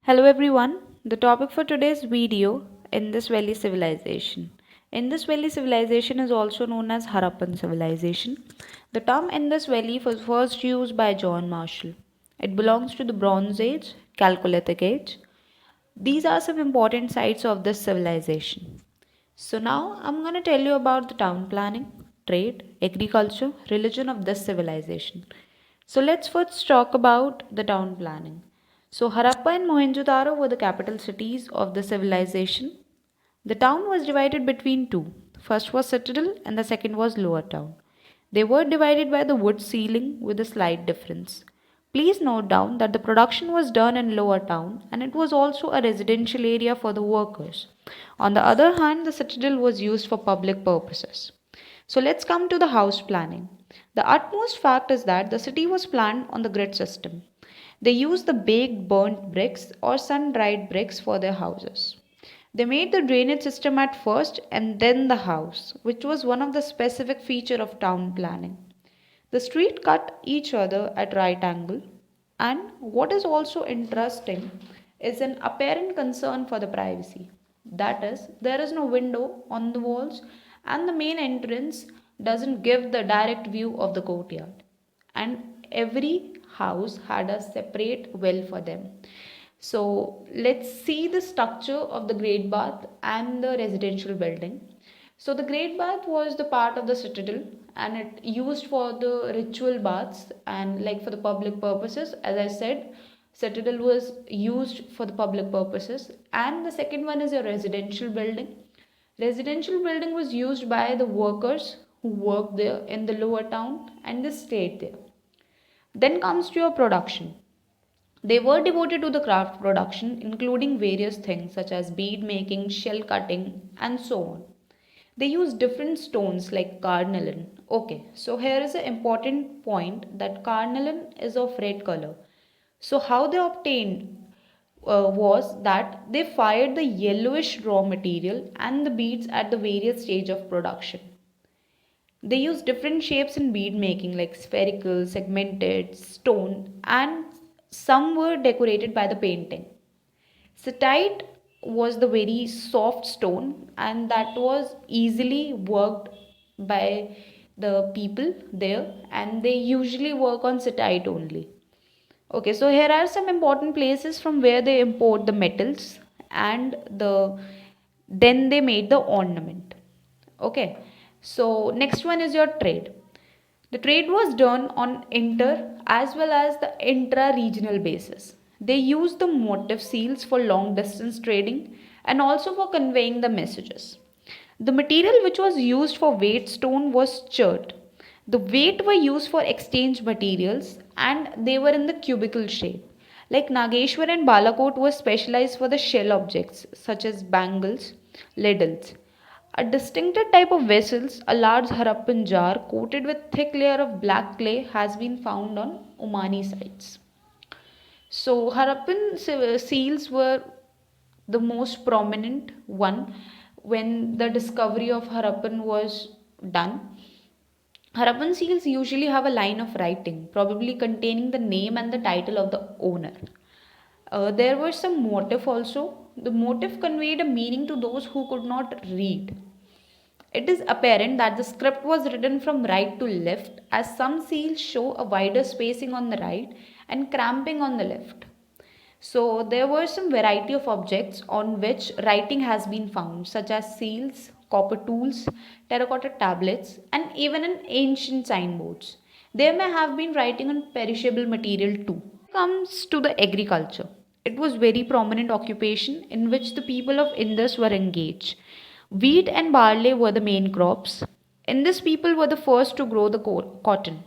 Hello everyone, the topic for today's video, Indus Valley Civilization. Indus Valley Civilization is also known as Harappan Civilization. The term Indus Valley was first used by John Marshall. It belongs to the Bronze Age, Chalcolithic Age. These are some important sites of this civilization. So now I'm going to tell you about the town planning, trade, agriculture, religion of this civilization. So let's first talk about the town planning. So Harappa and Mohenjo-Daro were the capital cities of the civilization. The town was divided between two. First was citadel and the second was lower town. They were divided by the wood ceiling with a slight difference. Please note down that the production was done in lower town and it was also a residential area for the workers. On the other hand, the citadel was used for public purposes. So let's come to the house planning. The utmost fact is that the city was planned on the grid system. They used the baked burnt bricks or sun dried bricks for their houses. They made the drainage system at first and then the house, which was one of the specific feature of town planning. The street cut each other at right angle, and what is also interesting is an apparent concern for the privacy. That is, there is no window on the walls and the main entrance doesn't give the direct view of the courtyard. And every house had a separate well for them. So let's see the structure of the great bath and the residential building. So the great bath was the part of the citadel and it used for the ritual baths and like for the public purposes. As I said, citadel was used for the public purposes. And the second one is a residential building. Residential building was used by the workers who worked there in the lower town and they stayed there. Then comes to your production. They were devoted to the craft production, including various things such as bead making, shell cutting, and so on. They used different stones like carnelian. Okay, so here is an important point that carnelian is of red color. So, how they obtained was that they fired the yellowish raw material and the beads at the various stage of production. They use different shapes in bead making like spherical, segmented, stone, and some were decorated by the painting. Cetite was the very soft stone and that was easily worked by the people there and they usually work on cetite only. Okay, so here are some important places from where they import the metals and then they made the ornament. Okay, so next one is your trade. The trade was done on inter as well as the intra-regional basis. They used the motif seals for long distance trading and also for conveying the messages. The material which was used for weight stone was chert. The weight were used for exchange materials and they were in the cubical shape. Like Nageshwar and Balakot were specialized for the shell objects such as bangles, ladles. A distinctive type of vessels, a large Harappan jar coated with thick layer of black clay has been found on Omani sites. So Harappan seals were the most prominent one when the discovery of Harappan was done. Harappan seals usually have a line of writing, probably containing the name and the title of the owner. There was some motif also. The motif conveyed a meaning to those who could not read. It is apparent that the script was written from right to left, as some seals show a wider spacing on the right and cramping on the left. So there were some variety of objects on which writing has been found, such as seals, copper tools, terracotta tablets, and even in ancient signboards. There may have been writing on perishable material too. Comes to the agriculture. It was very prominent occupation in which the people of Indus were engaged. Wheat and barley were the main crops. Indus people were the first to grow the cotton.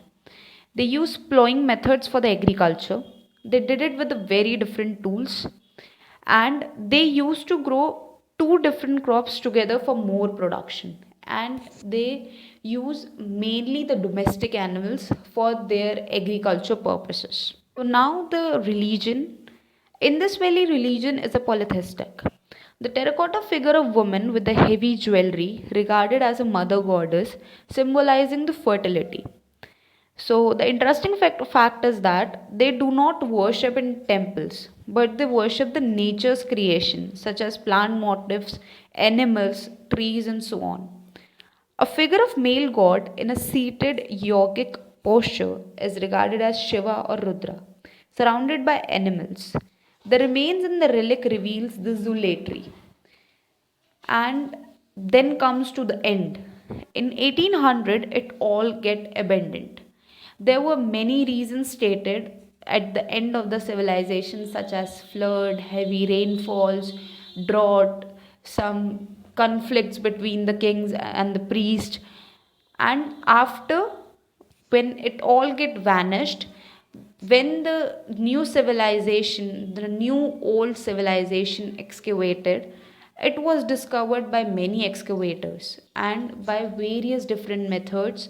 They used plowing methods for the agriculture. They did it with the very different tools and they used to grow two different crops together for more production and they use mainly the domestic animals for their agriculture purposes. So now the religion. In this valley, religion is a polytheistic. The terracotta figure of woman with the heavy jewelry regarded as a mother goddess symbolizing the fertility. So the interesting fact is that they do not worship in temples but they worship the nature's creation, such as plant motifs, animals, trees, and so on. A figure of male god in a seated yogic posture is regarded as Shiva or Rudra, surrounded by animals. The remains in the relic reveals the Zulatry, and then comes to the end. In 1800, it all get abandoned. There were many reasons stated at the end of the civilization, such as flood, heavy rainfalls, drought, some conflicts between the kings and the priest. And after, when it all get vanished, when the new civilization, the new old civilization excavated, it was discovered by many excavators and by various different methods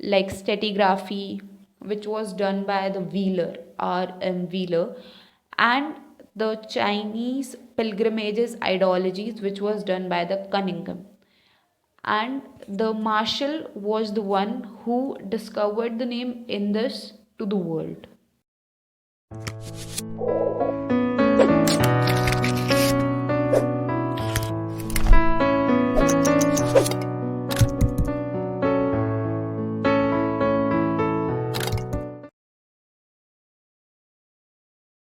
like stratigraphy, which was done by the Wheeler, R.M. Wheeler, and the Chinese pilgrimages ideologies, which was done by the Cunningham. And the Marshall was the one who discovered the name Indus to the world.